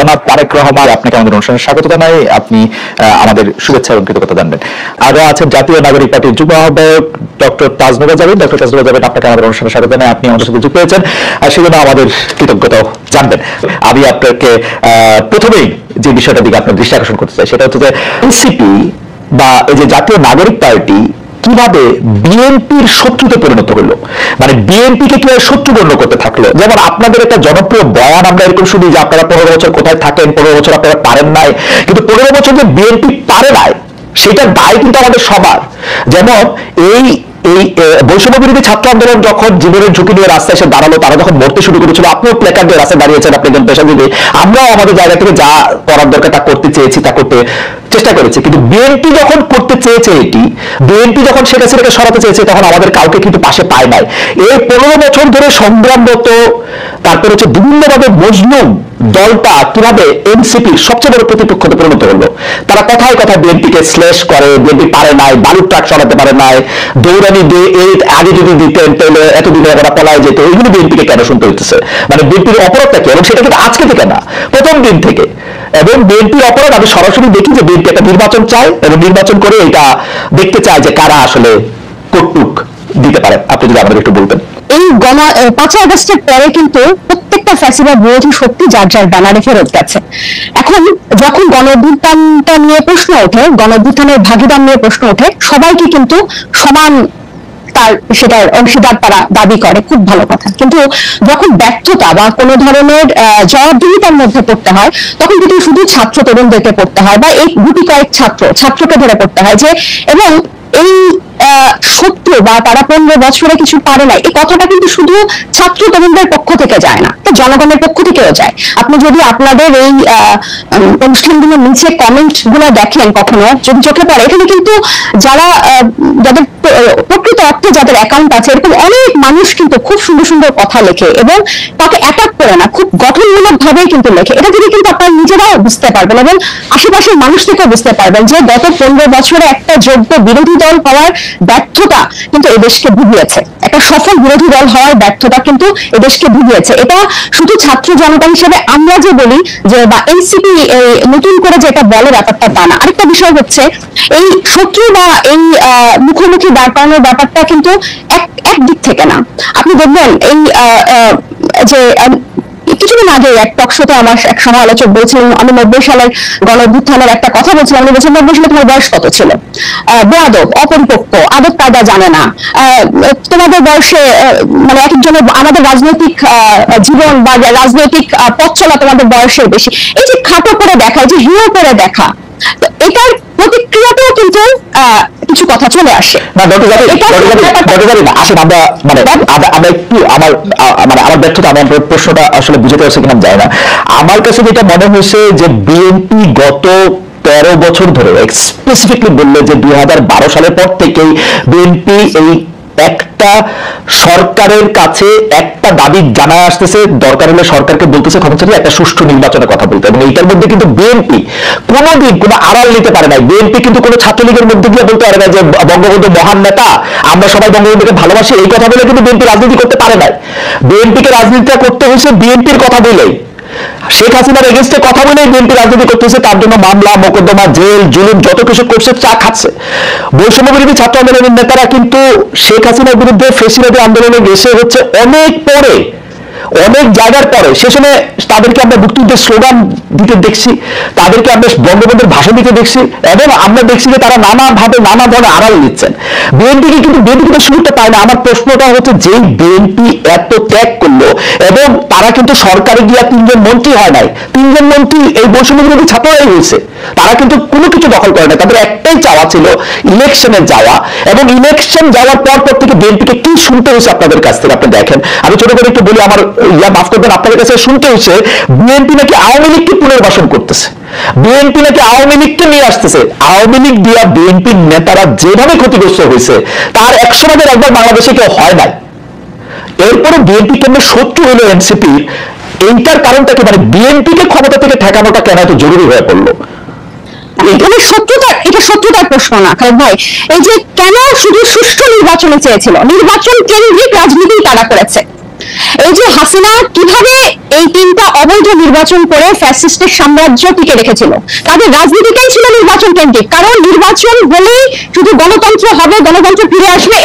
জনাব তারেক রহমান, আপনাকে আমাদের অনুষ্ঠানে স্বাগত জানাই। আপনি আমাদের শুভেচ্ছা এবং কৃতজ্ঞতা জানবেন। আরো আছেন জাতীয় নাগরিক পার্টির যুগ্ম আহ্বায়ক ডক্টর তাজনুবা জাবেদ। ডক্টর তাজনুবা জাবেদ, আপনাকে আমাদের অনুষ্ঠানে স্বাগত জানাই। আপনি আমাদের সাথে যুক্ত হয়েছেন আর সেজন্য আমাদের কৃতজ্ঞতাও জানবেন। আমি আপনাকে প্রথমেই যে বিষয়টার দিকে আপনার দৃষ্টি আকর্ষণ করতে চাই সেটা হচ্ছে যে এনসিপি বা এই যে জাতীয় নাগরিক পার্টি কিভাবে বিএনপির শত্রুতে পরিণত হলো, মানে বিএনপিকে কিভাবে শত্রু গণ্য করতে থাকলো। যেমন আপনাদের একটা জনপ্রিয় বয়ান আমরা এরকম শুনি যে আপনারা 15 বছর কোথায় থাকেন, 15 বছর আপনারা পারেন নাই, কিন্তু 15 বছর যে বিএনপি পারে নাই সেটার দায় কিন্তু আমাদের সবার। যেমন এই বৈষম্য বিরোধী ছাত্র আন্দোলন যখন জীবনের ঝুঁকি নিয়ে রাস্তায় এসে দাঁড়ালো, তারা যখন মরতে শুরু করেছিল, আপনিও প্ল্যাকার্ড দিয়ে রাস্তায় দাঁড়িয়েছেন, আপনি একজন পেশাজীবী, আমরাও আমাদের জায়গা থেকে যা করার দরকার তা করতে চেয়েছি, তা করতে চেষ্টা করেছি। কিন্তু বিএনপি যখন করতে চেয়েছে, বিএনপি যখন সেটা সেটাকে সরাতে চেয়েছে, তখন আমাদের কাউকে কিন্তু পাশে পায় নাই। এই 15 বছর ধরে সংগ্রামরত, তারপর হচ্ছে বিভিন্নভাবে মজলুম দলটা কিভাবে এনসিপির সবচেয়ে বড় প্রতিপক্ষতে পরিণত হলো। তারা কথায় কথায় বিএনপিকে শ্লেষ করে, বিএনপি পারে নাই, বালুর ট্রাক সরাতে পারে নাই, দৌড়ানি আগে যদি দিতেন তাহলে এতদিনে ওরা পলায় যেত, এইগুলো বিএনপিকে কেন শুনতে হইতেছে? মানে বিএনপির অপরাধটা কি? এবং সেটা কিন্তু আজকে থেকে না, প্রথম দিন থেকে। এবং বিএনপির অপরাধ আমি সরাসরি দেখি যে বিএনপি একটা নির্বাচন চায় এবং নির্বাচন করে এটা দেখতে চায় যে কারা আসলে কর্তৃক দিতে পারে। আপনি যদি আমাদের একটু বলতেন। এই 5 আগস্টের পরে কিন্তু প্রত্যেকটা ফ্যাসিবাদ বিরোধী শক্তি যার যার ব্যানারে ফেরত গেছে। এখন যখন গণঅভ্যুত্থানটা নিয়ে প্রশ্ন ওঠে, গণঅভ্যুত্থানের ভাগিদার নিয়ে প্রশ্ন ওঠে, সবাইকে কিন্তু সমান সেটার অংশীদার তারা দাবি করে, খুব ভালো কথা। কিন্তু যখন ব্যর্থতা বা কোনো ধরনের জবাবদিহিতার মধ্যে পড়তে হয়, তখন কিন্তু শুধু ছাত্র তরুণদেরকে পড়তে হয় বা এই গুটি কয়েক ছাত্রকে ধরে পড়তে হয় যে, এবং এই শত্রু বা তারা 15 বছরে কিছু পারে না, এই কথাটা কিন্তু শুধু ছাত্র তরুণদের পক্ষ থেকে যায় না, জনগণের পক্ষ থেকেও যায়। আপনি যদি আপনাদের এই অনুষ্ঠানগুলোর নিচে কমেন্ট গুলো দেখেন, কখনো যদি চোখে পড়ে, এখানে কিন্তু যাদের প্রকৃত অর্থে যাদের অ্যাকাউন্ট আছে, এরকম অনেক মানুষ কিন্তু খুব সুন্দর সুন্দর কথা লেখে এবং তাকে অ্যাটাক করে না, খুব গঠনমূলক ভাবেই কিন্তু লেখে। এটা যদি কিন্তু আপনারা নিজেরাও বুঝতে পারবেন এবং আশেপাশের মানুষ থেকেও বুঝতে পারবেন যে গত 15 বছরে একটা যোগ্য বিরোধী দল হওয়ার ব্যর্থতা কিন্তু এদেশকে ভুগিয়েছে, একটা সফল বিরোধী দল হওয়ার ব্যর্থতা কিন্তু এদেশকে ভুগিয়েছে। এটা শুধু ছাত্র জনতা হিসেবে আমরা যে বলি যে, বা এনসিপি নতুন করে যে এটা বলে, ব্যাপারটা তা না। আরেকটা বিষয় হচ্ছে, এই শত্রু বা এই মুখোমুখি দাঁড় করানোর ব্যাপারটা কিন্তু এক দিক থেকে না। আপনি দেখবেন এই যে কিছুদিন আগে এক টক শোতে আমার এক সমালোচক বলছিলেন, আমি 90 সালের গণঅভ্যুত্থানের একটা কথা বলছিলাম, আমি বলছিলাম 90 সালে তোমার বয়স কত ছিল? বেয়াদব, অপরিপক্ক, আদব কায়দা জানে না, তোমাদের বয়সে মানে এক একজনের, আমাদের রাজনৈতিক জীবন বা রাজনৈতিক পথ চলা তোমাদের বয়সের বেশি। এই যে খাটো করে দেখা, এই যে হিরো করে দেখা, এটার প্রতিক্রিয়াতেও কিন্তু কিছু কথা চলে আসে। আসেন আমরা একটু আমার ব্যর্থতা, আমার প্রশ্নটা আসলে বুঝতে পারছি কিনা যায় না। আমার কাছে যেটা মনে হয়েছে যে বিএনপি গত 13 বছর ধরে, স্পেসিফিকলি বললে যে 2012 সালের পর থেকেই বিএনপি এই একটা সরকারের কাছে একটা দাবি জানা আসতেছে, দরকার হলে সরকারকে বলতেছে ক্ষমতা একটা সুষ্ঠু নির্বাচনের কথা বলতে। এবং এইটার মধ্যে কিন্তু বিএনপি কোনোদিন কোনো আড়াল নিতে পারে নাই। বিএনপি কিন্তু কোনো ছাত্রলীগের মধ্যে গিয়ে বলতে পারে না যে বঙ্গবন্ধু মহান নেতা, আমরা সবাই বঙ্গবন্ধুকে ভালোবাসি, এই কথা বলে কিন্তু বিএনপি রাজনীতি করতে পারে নাই। বিএনপিকে রাজনীতিটা করতে হয়েছে বিএনপির কথা বলেই, শেখ হাসিনার এগেইনস্টে কথা বলে বিএনপি রাজনীতি করতেছে। তার জন্য মামলা, মোকদ্দমা, জেল, জুলুম যত কিছু করছে, চা খাচ্ছে। বৈষম্য বিরোধী ছাত্র আন্দোলনের নেতারা কিন্তু শেখ হাসিনার বিরুদ্ধে ফেসিবাদী আন্দোলনে গেছে হচ্ছে অনেক পরে, অনেক জায়গার পরে। সে সময় তাদেরকে আমরা মুক্তিযুদ্ধের স্লোগান দিতে দেখছি, তাদেরকে আমরা বঙ্গবন্ধুর ভাষণ দিতে দেখছি, এবং আমরা দেখছি যে তারা নানাভাবে নানা ধরনের আড়াল দিচ্ছেন। বিএনপিকে কিন্তু সুযোগটা পায় না। আমার প্রশ্নটা হচ্ছে, যেই বিএনপি এত ত্যাগ করলো এবং তারা কিন্তু সরকারে গিয়া 3 জন মন্ত্রী হয় নাই, 3 জন মন্ত্রী এই বৈষম্য বিরোধী ছাত্ররাই হয়েছে, তারা কিন্তু কোনো কিছু দখল করে না। তাদের একটাই চাওয়া ছিল ইলেকশনে যাওয়া, এবং ইলেকশন যাওয়ার পর থেকে বিএনপিকে কি শুনতে হয়েছে আপনাদের কাছ থেকে আপনি দেখেন। আমি ছোট করে একটু বলি, আমার মাফ করবেন, আপনাদের কাছে শুনতে হয়েছে বিএনপি নাকি আওয়ামী লীগকে পুনর্বাসন করতেছে, বিএনপি নাকি আওয়ামী লীগকে নিয়ে আসতেছে। আওয়ামী লীগ দিয়া বিএনপির নেতারা যেভাবে ক্ষতিগ্রস্ত হয়েছে, তার 100 ভাগের একবার বাংলাদেশে কেউ হয় নাই। এরপরে বিএনপি কেমন শত্রু হলো এনসিপির, এইটার কারণটা কি? মানে বিএনপিকে ক্ষমতা থেকে ঠেকানোটা কেন এত জরুরি হয়ে পড়লো? এখানে এটা শত্রুতার প্রশ্ন না খালেদ ভাই। এই যে কেন শুধু সুষ্ঠু নির্বাচনে চেয়েছিল, নির্বাচন কেন্দ্রিক রাজনীতি তারা করেছে, এই যে হাসিনা কিভাবে এই 3টা অবৈধ নির্বাচন করে ফ্যাসিস্টের সাম্রাজ্য টিকে রেখেছিল, তাদের রাজনীতিটাই ছিল নির্বাচন কেন্দ্রিক। কারণ নির্বাচন হলেই শুধু গণতন্ত্র হবে, গণতন্ত্র ফিরে আসবে,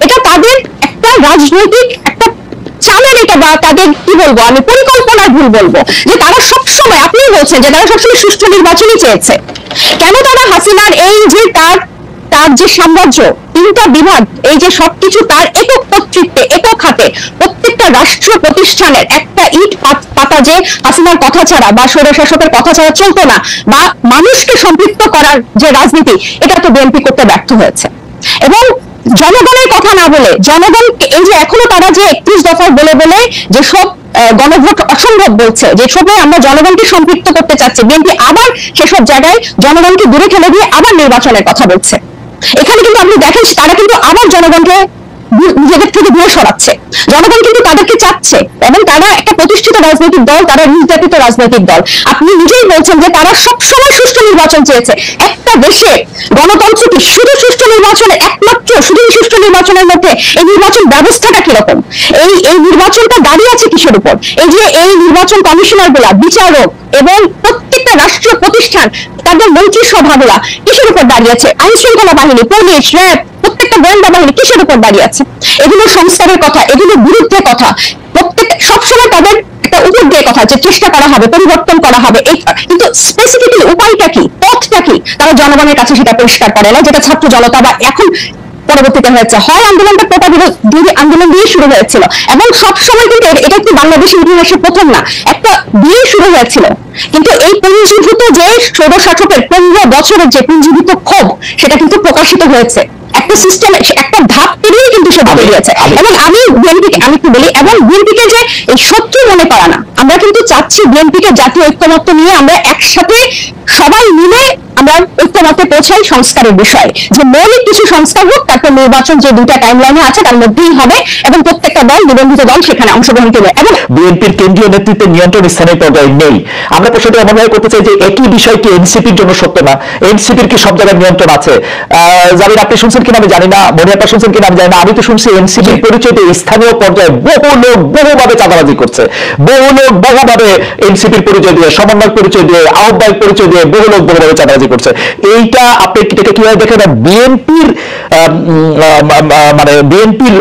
এটা তাদের একটা রাজনৈতিক একটা চালের, এটা বা তাদের কি বলবো আমি পরিকল্পনার ভুল বলবো, যে তারা সবসময়, আপনি বলছেন যে তারা সবসময় সুষ্ঠু নির্বাচনই চেয়েছে। কেন তারা হাসিনার এই যে তার যে সাম্রাজ্য, 3টা বিভাগ, এই যে সবকিছু তার একক কর্তৃত্বে, একক হাতে, প্রত্যেকটা রাষ্ট্র প্রতিষ্ঠানের একটা ইট পাতা যে হাসিনার কথা ছাড়া বা স্বৈরশাসকের কথা ছাড়া চলতো না, বা মানুষকে সম্পৃক্ত করার যে রাজনীতি, এটা তো বিএনপি করতে ব্যর্থ হয়েছে। এবং জনগণের কথা না বলে, জনগণ এই যে এখনো তারা যে 31 দফায় বলে বলে যে সব গণভোট অসম্ভব বলছে, যে সবে আমরা জনগণকে সম্পৃক্ত করতে চাচ্ছি, বিএনপি আবার সেসব জায়গায় জনগণকে দূরে ঠেলে দিয়ে আবার নির্বাচনের কথা বলছে। এখানে কিন্তু আপনি দেখেন তারা কিন্তু আবার জনগণকে নিজেদের থেকে দূরে সরাচ্ছে। জনগণ কিন্তু তাদেরকে চাচ্ছে, এবং তারা একটা প্রতিষ্ঠিত রাজনৈতিক দল, তারা নির্যাতিত রাজনৈতিক দল। আপনি নিজেই বলছেন যে তারা সবসময় সুষ্ঠু নির্বাচন চেয়েছে। একটা দেশে গণতন্ত্র কি শুধু সুষ্ঠু নির্বাচনের একমাত্র, শুধু সুষ্ঠু নির্বাচনের মধ্যে এই নির্বাচন ব্যবস্থাটা কিরকম, এই নির্বাচনটা দাঁড়িয়ে আছে কিসের উপর? এই যে এই নির্বাচন কমিশনার গুলা, বিচারক এবং প্রত্যেকটা রাষ্ট্রীয় প্রতিষ্ঠান, তাদের মন্ত্রিসভাগুলা কিসের উপর দাঁড়িয়ে আছে? আইন শৃঙ্খলা বাহিনী, পুলিশ, র্যাব, প্রত্যেকটা গোয়েন্দা বাহিনী কিসের উপর দাঁড়িয়ে আছে? এগুলো সংস্কারের কথা, এগুলোর বিরুদ্ধে কথা, প্রত্যেক সবসময় তাদের একটা উপর দিয়ে কথা, যে চেষ্টা করা হবে, পরিবর্তন করা হবে, কিন্তু স্পেসিফিক্যালি উপায়টা কি, পথটা কি, তারা জনগণের কাছে সেটা পরিষ্কার করে না। যেটা ছাত্র জনতা বা এখন পরবর্তীতে হয়েছে, হয় আন্দোলনটা কোটা বিরোধী আন্দোলন দিয়ে শুরু হয়েছিল, এবং সবসময় কিন্তু এটা একটু বাংলাদেশের ইতিহাসে প্রথম না, একটা দিয়ে শুরু হয়েছিল। কিন্তু এই পুঞ্জীভূত যে স্বৈরশাসকের 15 বছরের যে পুঞ্জীভূত ক্ষোভ, সেটা কিন্তু প্রকাশিত হয়েছে একটা সিস্টেম, একটা ধাপ পেরিয়ে কিন্তু সেটা বেরিয়েছে। এবং আমি বিএনপিকে, আমি কি বলি, এবং বিএনপিকে যে এই শত্রু মনে করা না, আমরা কিন্তু চাচ্ছি বিএনপিকে জাতীয় ঐক্যমত্য নিয়ে আমরা একসাথে সবাই মিলে আমরা ঐক্যমত্যে পৌঁছাই সংস্কারের বিষয়ে, যে মৌলিক কিছু সংস্কার হোক, তারপর নির্বাচন যে 2টা টাইমলাইনে আছে তার মধ্যেই হবে, এবং প্রত্যেকটা দল, নিবন্ধিত দল সেখানে অংশগ্রহণ করবে। এবং বিএনপির কেন্দ্রীয় নেতৃত্বের নিয়ন্ত্রণ স্থানীয় পর্যায়ে নেই। আমরা প্রশ্নটা এমনভাবে করতে চাই যে একই বিষয় কি এনসিপির জন্য সত্য না? এনসিপির কি সব জায়গায় নিয়ন্ত্রণ আছে? জামিন, আপনি শুনছেন কিনা আমি জানি না, মনিয়াপা শুনছেন কিনা আমি জানি না, আমি তো শুনছি এনসিপির পরিচয়তে স্থানীয় পর্যায়ে বহু লোক বহুভাবে চাঁদাবাজি করছে, বহু লোক বহুভাবে এনসিপির পরিচয় দিয়ে, সমন্বয় পরিচয় দিয়ে, আহ্বায়ক পরিচয় দিয়ে বহু লোক বহুভাবে চাঁদাবাজি করছে। এইটা আপনি এটাকে কিভাবে দেখেন? বিএনপির মানে বিএনপির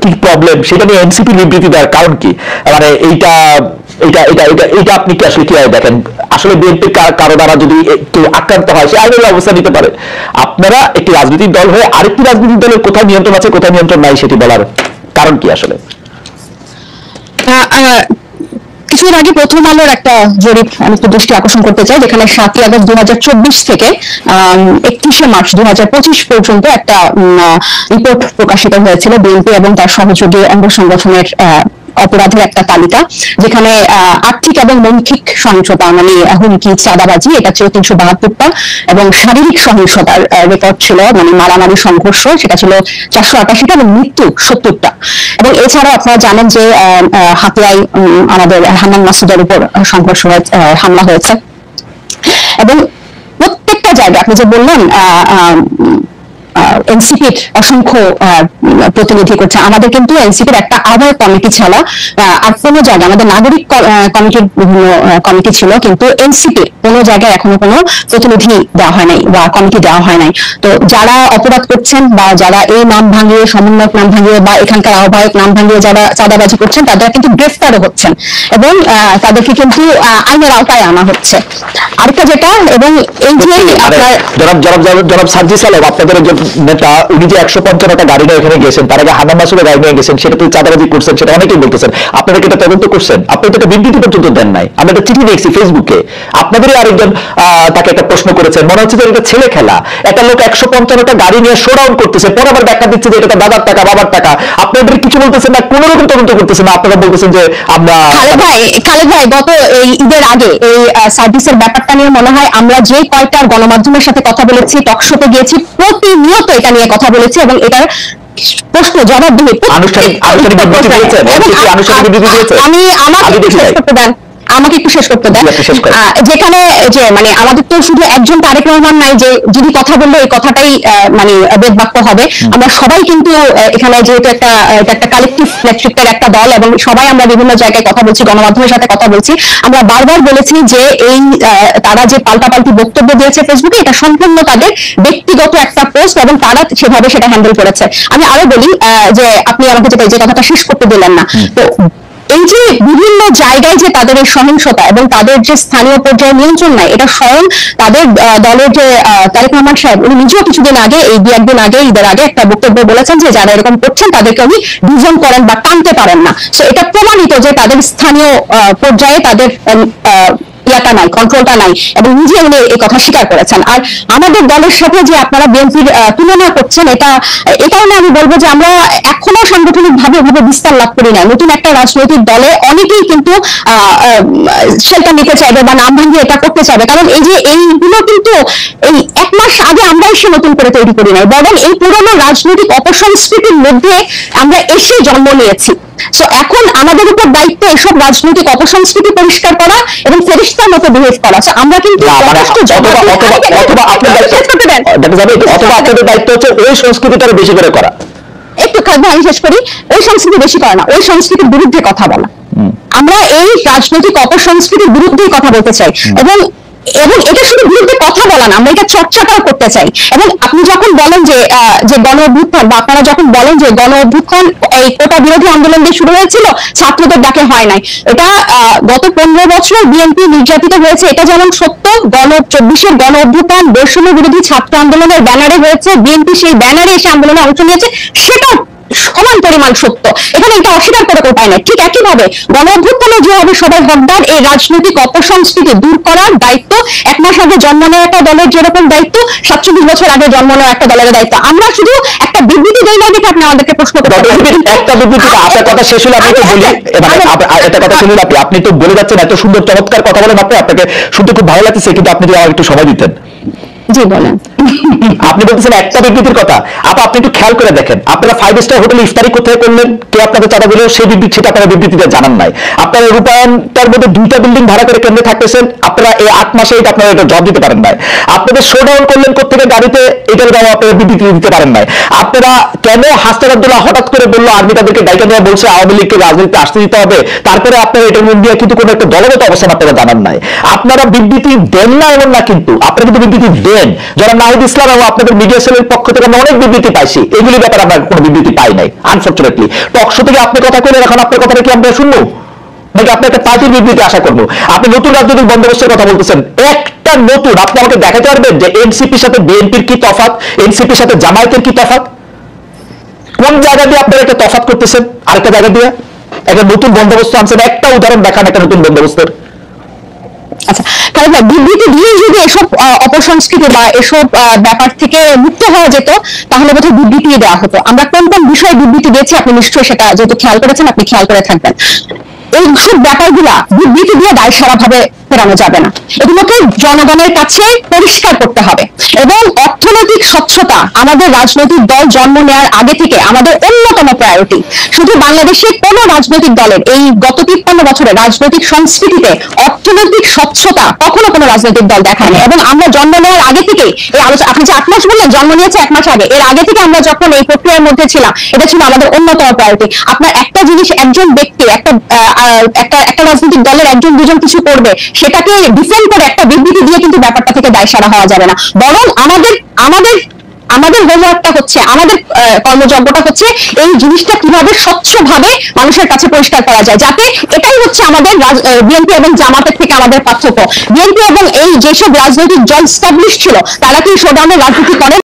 কি প্রবলেম সেটা নিয়ে এনসিপি বিবৃতি দেওয়ার কারণ কি? মানে এইটা এটা এটা এটা এটা আপনি কি আসলে কিভাবে দেখেন? আসলে বিএনপির কারো দ্বারা যদি কেউ আক্রান্ত হয়, সে আইনের অবস্থা নিতে পারে। আপনারা একটি রাজনৈতিক দল হয়ে আরেকটি রাজনৈতিক দলের কোথায় নিয়ন্ত্রণ আছে, কোথায় নিয়ন্ত্রণ নাই, সেটি বলার কারণ কি আসলে? কিছুদিন আগে প্রথম আলোর একটা জরিপ আমি একটু দৃষ্টি আকর্ষণ করতে চাই, যেখানে 7ই আগস্ট 2024 থেকে 31শে মার্চ 2025 পর্যন্ত একটা রিপোর্ট প্রকাশিত হয়েছিল বিএনপি এবং তার সহযোগী অঙ্গ সংগঠনের অপরাধের একটা তালিকা, যেখানে আর্থিক এবং মৌখিক সহিংসতা মানে হুমকি, চাঁদাবাজি, এটা ছিল 372টা, এবং শারীরিক সহিংসতার রেকর্ড ছিল, মানে মারামারি, সংঘর্ষ, সেটা ছিল 488টা, এবং মৃত্যু 70টা। এবং এছাড়াও আপনারা জানেন যে হাতিয়ায় আমাদের হান্নান মাসুদের উপর সংঘর্ষ হামলা হয়েছে, এবং প্রত্যেকটা জায়গায় আপনি যে বললেন এনসিপির অসংখ্য প্রতিনিধি করছে, আমাদের কিন্তু এনসিপির একটা আহ্বায়ক কমিটি ছাড়া আর কোনো জায়গায়, আমাদের নাগরিক কমিটির বিভিন্ন কমিটি ছিল, কিন্তু এনসিপির কোনো জায়গায় এখনো কোনো প্রতিনিধি দেওয়া হয় নাই বা কমিটি দেওয়া হয় নাই। তো যারা অপরাধ করছেন বা যারা এই নাম ভাঙিয়ে, সমন্বয়ক নাম ভাঙিয়ে বা এখানকার আহ্বায়ক নাম ভাঙিয়ে যারা চাঁদাবাজি করছেন, তারা কিন্তু গ্রেফতারও হচ্ছেন, এবং তাদেরকে কিন্তু আইনের আওতায় আনা হচ্ছে। আরেকটা যেটা, এবং এই যে জনাব সার্জিস আলম, আপনাদের নেতা, উনি যে 155টা গাড়ি নিয়ে এখানে গেছেন, তার আগে হান্নান মাসুদের গাড়ি নিয়ে গেছেন, সেটা তো চাঁদাবাজি করছেন, সেটা অনেকেই বলতেছেন। আপনারা কি এটা তদন্ত করছেন? আপনারা তো একটা বিবৃতি পর্যন্ত দেন নাই। আমরা একটা চিঠি দেখছি ফেসবুকে, আপনাদেরই আরেকজন তাকে একটা প্রশ্ন করেছেন, মনে হচ্ছে যে এটা ছেলে খেলা। একটা লোক 155টা গাড়ি নিয়ে শোডাউন করতেছে, পরে আবার ব্যাখ্যা দিচ্ছে যে এটা তার দাদার টাকা, বাবার টাকা। আপনাদের কিছু বলতেছেন না, কোন রকম তদন্ত করতেছেন না, আপনারা বলতেছেন যে আমরা। খালেদ ভাই, গত এই ঈদের আগে এই সার্ভিসের ব্যাপারটা নিয়ে মনে হয় আমরা যে কয়টার গণমাধ্যমের সাথে কথা বলেছি, টকশোতে গিয়েছি, প্রতিনিয়ত এটা নিয়ে কথা বলেছি, এবং এটার প্রশ্ন জবাবদিহি আনুষ্ঠানিক বিবৃতি দিয়েছেন। আমি আমার করতে দেন, আমাকে একটু শেষ করতে দেন। যেখানে যে মানে আমাদের তো শুধু একজন তারেক রহমান নাই যে যিনি কথা বললে এই কথাটাই মানে বেদবাক্য হবে। আমরা সবাই কিন্তু এখানে যেহেতু একটা কালেকটিভ নেতৃত্বের একটা দল এবং সবাই আমরা বিভিন্ন জায়গায় কথা বলছি, গণমাধ্যমের সাথে কথা বলছি, আমরা বারবার বলেছি যে এই তারা যে পাল্টাপাল্টি বক্তব্য দিয়েছে ফেসবুকে এটা সম্পূর্ণ তাদের ব্যক্তিগত একটা পোস্ট এবং তারা সেভাবে সেটা হ্যান্ডেল করেছে। আমি আরো বলি যে আপনি আমাকে যে কথাটা শেষ করতে দিলেন না, তো এই যে বিভিন্ন জায়গায় যে তাদের এই সহিংসতা এবং তাদের যে স্থানীয় পর্যায়ে নিয়ন্ত্রণ নাই, এটা স্বয়ং তাদের দলের যে তারেক রহমান সাহেব উনি নিজেও কিছুদিন আগে, এই দু একদিন আগে, ঈদের আগে একটা বক্তব্য বলেছেন যে যারা এরকম করছেন তাদেরকে উনি ডিভিশন করেন বা টানতে পারেন না। তো এটা প্রমাণিত যে তাদের স্থানীয় পর্যায়ে তাদের ইয়াটা নাই, কন্ট্রোলটা নাই, এবং নিজে উনি এই কথা স্বীকার করেছেন। আর আমাদের দলের সাথে যে আপনারা বিএনপির তুলনা করছেন, এই কারণে আমি বলবো যে আমরা এখনো সাংগঠনিক ভাবে ওভাবে বিস্তার লাভ করি না। নতুন একটা রাজনৈতিক দলে অনেকেই কিন্তু শেল্টার নিতে চাইবে বা নাম ভাঙিয়ে এটা করতে চাইবে, কারণ এই যে এইগুলো কিন্তু এই 1 মাস আগে আমরা এসে নতুন করে তৈরি করি নাই, বরং এই পুরোনো রাজনৈতিক অপসংস্কৃতির মধ্যে আমরা এসে জন্ম নিয়েছি। তো এখন আমাদের উপর দায়িত্ব এসব রাজনৈতিক অপসংস্কৃতি পরিষ্কার করা এবং ফেরেশতার মতো বিহেভ করা। আমরা কিন্তু আপনাদের দায়িত্ব হচ্ছে ওই সংস্কৃতিটা বেশি করে করা। একটু আমি শেষ করি, ওই সংস্কৃতি বেশি করা না, ওই সংস্কৃতির বিরুদ্ধে কথা বলা। আমরা এই রাজনৈতিক অপসংস্কৃতির বিরুদ্ধেই কথা বলতে চাই, এবং এটা শুধু বিরুদ্ধে কথা বলা না, আমরা এটা চর্চাটাও করতে চাই। এবং আপনি যখন বলেন যে গণ অভ্যুত্থান, বা আপনারা যখন বলেন যে গণ অভ্যুত্থান এই কোটা বিরোধী আন্দোলন দিয়ে শুরু হয়েছিল, ছাত্রদের ডাকে হয় নাই, এটা গত 15 বছর বিএনপি নির্যাতিত হয়েছে, এটা যেমন সত্য। 24-এর গণ অভ্যুত্থান বৈষম্য বিরোধী ছাত্র আন্দোলনের ব্যানারে হয়েছে, বিএনপি সেই ব্যানারে এসে আন্দোলনে অংশ নিয়েছে, সেটা সমান পরিমাণ সত্য, এখানে এটা অস্বীকার করে উপায় নাই। ঠিক একইভাবে গণ অভ্যুত্থানে যেভাবে সবাই হকদার, এই রাজনৈতিক অপসংস্কৃতি দূর করার দায়িত্ব 1 মাস আগে জন্ম নেওয়া একটা দলের যেরকম দায়িত্ব, 47 বছর আগে জন্ম নেওয়া একটা দলের দায়িত্ব। আমরা শুধু একটা বিবৃতি দেই না দেখে আপনি আমাদেরকে প্রশ্ন করতে একটা বিবৃতি, আপনার কথা শেষ হলে আপনি তো বলি, একটা কথা শুনুন, আপনি তো বলে যাচ্ছেন, এত সুন্দর চমৎকার কথা বলেন আপনাকে শুনতে খুব ভালো লাগছে, কিন্তু আপনি যদি আমার একটু সময় দিতেন। জি বলেন। আপনি বলতেছেন একটা বিবৃতির কথা, আপনি একটু খেয়াল করে দেখেন, আপনারা 5 স্টার হোটেলে ইফতারি কোথায় করলেন, কে আপনাদের চাঁদা দিল, সেই বিবৃতিটা আপনারা বিবৃতিতে জানান নাই। আপনারা রূপায়ণটার মধ্যে 2টা বিল্ডিং ভাড়া করে কেন্দ্রে থাকতেছেন, আপনারা এই 8 মাসে এটা আপনারা এটা জব দিতে পারেন নাই। আপনাদের শোডাউন করলেন কোথেকে গাড়িতে, এটার দাম আপনারা বিবৃতি দিতে পারেন নাই। আপনারা কেন হাসনাত আব্দুল্লাহ হঠাৎ করে বললো, আর্মি তাদেরকে ডাইকা দেওয়া বলছে আওয়ামী লীগকে রাজনীতিতে আসতে দিতে হবে, তারপরে আপনারা এটার মধ্যে কিন্তু কোনো একটা দলগত অবস্থান আপনারা জানান নাই। আপনারা বিবৃতি দেন না এমন না, কিন্তু আপনারা কিন্তু বিবৃতি দেন। যারা নাহিদ ইসলাম এবং আপনাদের মিডিয়া সেলের পক্ষ থেকে আমরা অনেক বিবৃতি পাইছি, এগুলির ব্যাপারে আমরা কোনো বিবৃতি পাই নাই আনফরচুনেটলি। টকশো থেকে আপনি কথা কইলেন, এখন আপনার কথাটা কি আমরা শুনবো নাকি আপনি একটা পার্টির বিবৃতি আশা করবো? আপনি নতুন রাজনৈতিক বন্দোবস্তের কথা বলতেছেন, একটা নতুন, আপনি আমাকে দেখাতে পারবেন যে এনসিপির সাথে বিএনপির কি তফাৎ, এনসিপির সাথে জামায়াতের কি তফাৎ? কোন জায়গা দিয়ে আপনারা একটা তফাৎ করতেছেন আরেকটা জায়গা দিয়ে একটা নতুন বন্দোবস্ত আনছেন? একটা উদাহরণ দেখান একটা নতুন বন্দোবস্তের। আচ্ছা, তাহলে বিবৃতি দিয়ে যদি এসব অপসংস্কৃতি বা এসব ব্যাপার থেকে মুক্ত হওয়া যেত, তাহলে বোধহয় বিবৃতি দেওয়া হতো। আমরা কোন কোন বিষয়ে বিবৃতি দিয়েছি আপনি নিশ্চয়ই সেটা যেহেতু খেয়াল করেছেন, আপনি খেয়াল করে থাকবেন। এইসব ব্যাপারগুলা বিবৃতি দিয়ে দায়সারা ভাবে ফেরানো যাবে না, এগুলোকে জনগণের কাছে পরিষ্কার করতে হবে। এবং অর্থনৈতিক স্বচ্ছতা আমাদের রাজনৈতিক দল জন্ম নেওয়ার আগে থেকে আমাদের অন্যতম প্রায়োরিটি। শুধু বাংলাদেশে কোন রাজনৈতিক দলের এই গত 53 বছরের রাজনৈতিক সংস্কৃতিতে অর্থনৈতিক স্বচ্ছতা কখনো কোনো রাজনৈতিক দল দেখায়নি। এবং আমরা জন্ম নেওয়ার আগে থেকে এই আলোচনা, আপনি যে 8 মাস বললেন, জন্ম নিয়েছে 1 মাস আগে, এর আগে থেকে আমরা যখন এই প্রক্রিয়ার মধ্যে ছিলাম, এটা ছিল আমাদের অন্যতম প্রায়োরিটি। আপনার একটা জিনিস, একজন ব্যক্তি একটা রাজনৈতিক দলের 1-2 জন কিছু করবে, সেটাকে ডিফেন্ড করে একটা বিবৃতি দিয়ে কিন্তু ব্যাপারটা থেকে দায়সারা হওয়া যাবে না। বরং আমাদের হোমওয়ার্কটা হচ্ছে, আমাদের কর্মযজ্ঞটা হচ্ছে এই জিনিসটা কিভাবে স্বচ্ছভাবে মানুষের কাছে পরিষ্কার করা যায়, যাতে এটাই হচ্ছে আমাদের বিএনপি এবং জামাতের থেকে আমাদের পার্থক্য। বিএনপি এবং এই যেসব রাজনৈতিক দল স্টাবলিশ ছিল, তারা কি শোডাউনের রাজনীতি করে?